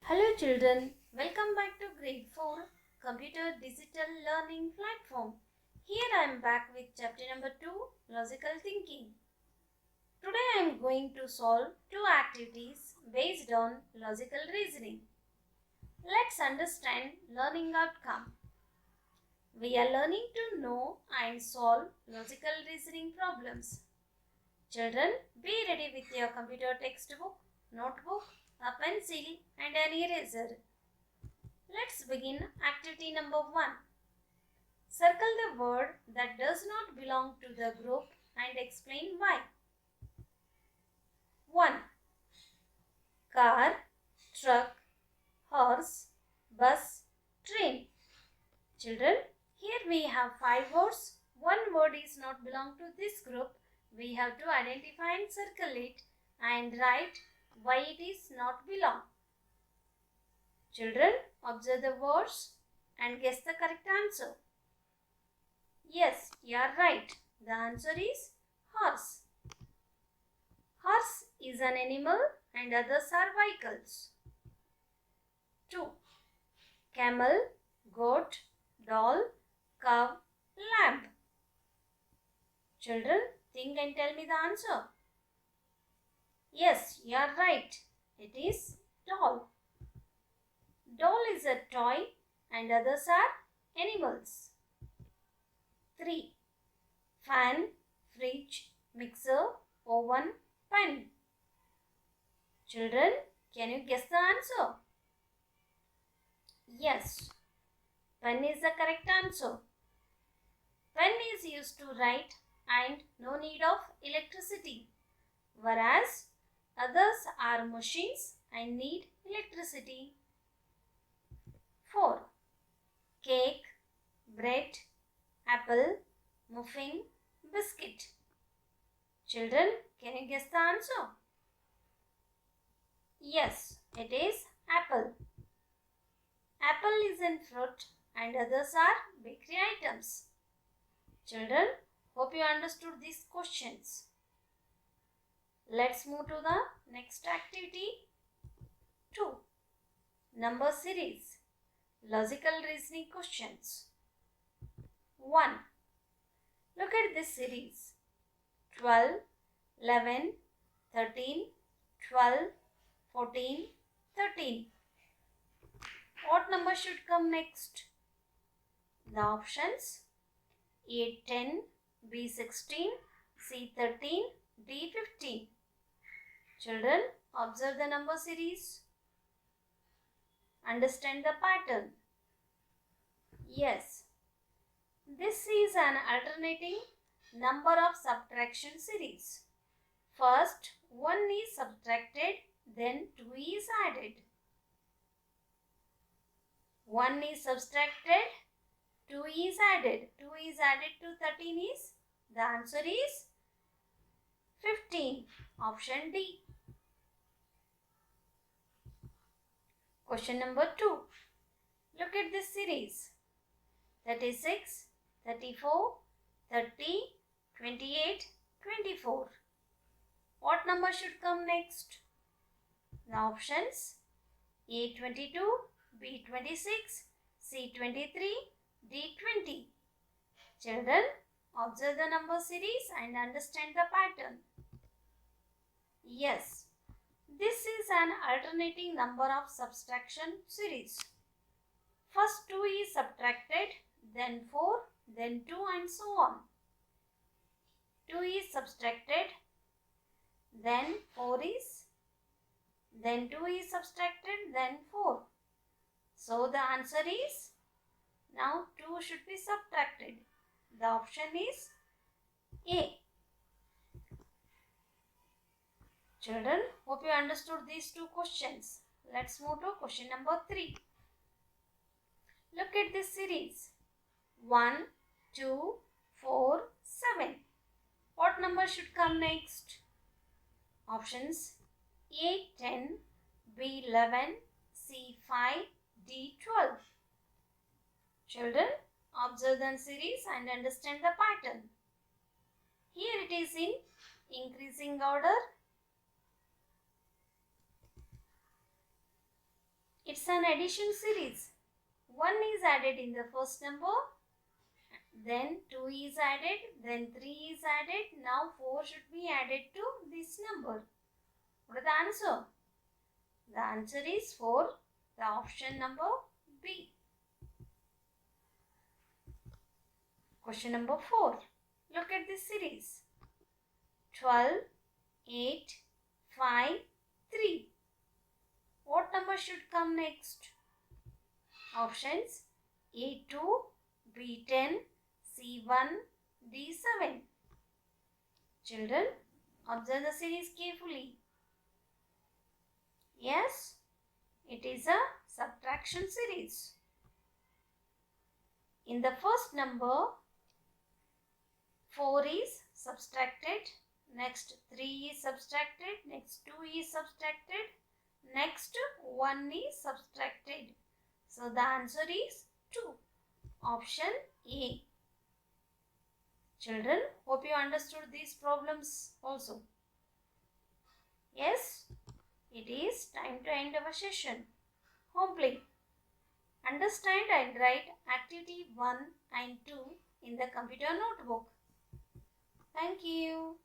Hello children, welcome back to grade 4 Computer Digital Learning Platform. Here I am back with chapter number 2 Logical Thinking. Today I am going to solve two activities based on logical reasoning. Let's understand learning outcome. We are learning to know and solve logical reasoning problems. Children, be ready with your computer textbook, notebook, a pencil and an eraser. Let's begin activity number 1. Circle the word that does not belong to the group and explain why. 1. Car, truck, horse, bus, train. Children, here we have 5 words. One word is not belong to this group. We have to identify and circle it and write why it is not belong. Children, observe the words and guess the correct answer. Yes, you are right. The answer is horse. Horse is an animal and others are vehicles. 2. Camel, goat, doll, cow, lamb. Children, think and tell me the answer. Yes, you are right. It is doll. Doll is a toy and others are animals. 3. Fan, fridge, mixer, oven, pen. Children, can you guess the answer? Yes, pen is the correct answer. Pen is used to write and no need of electricity, whereas others are machines and need electricity. 4. Cake, bread, apple, muffin, biscuit. Children, can you guess the answer? Yes, it is apple. Apple is in fruit and others are bakery items. Children, hope you understood these questions. Let's move to the next activity 2. Number series. Logical reasoning questions. 1. Look at this series. 12, 11, 13, 12, 14, 13. What number should come next? The options A 10, B 16, C 13, D 15. Children, observe the number series. Understand the pattern. Yes, this is an alternating number of subtraction series. First, 1 is subtracted, then 2 is added. 1 is subtracted, 2 is added. 2 is added to 13 is, the answer is 15. Option D. Question number 2. Look at this series. 36, 34, 30, 28, 24. What number should come next? The options A 22, B 26, C 23, D 20. Children, observe the number series and understand the pattern. Yes, this is an alternating number of subtraction series. First 2 is subtracted, then 4, then 2 and so on. 2 is subtracted, then 4 is, then 2 is subtracted, then 4. So the answer is, now 2 should be subtracted. The option is A. Children, hope you understood these two questions. Let's move to question number 3. Look at this series. 1, 2, 4, 7. What number should come next? Options A 10, B 11, C 5, D 12. Children, observe the series and understand the pattern. Here it is in increasing order. It's an addition series. 1 is added in the first number, then 2 is added, then 3 is added. Now 4 should be added to this number. What is the answer? The answer is 4, the option number B. Question number 4. Look at this series. 12, 8, 5, 3. What number should come next? Options A2, B10, C1, D7. Children, observe the series carefully. Yes, it is a subtraction series. In the first number, 4 is subtracted, next 3 is subtracted, next 2 is subtracted, next 1 is subtracted. So the answer is 2. Option A. Children, hope you understood these problems also. Yes, it is time to end our session. Home play. Understand and write activity 1 and 2 in the computer notebook. Thank you.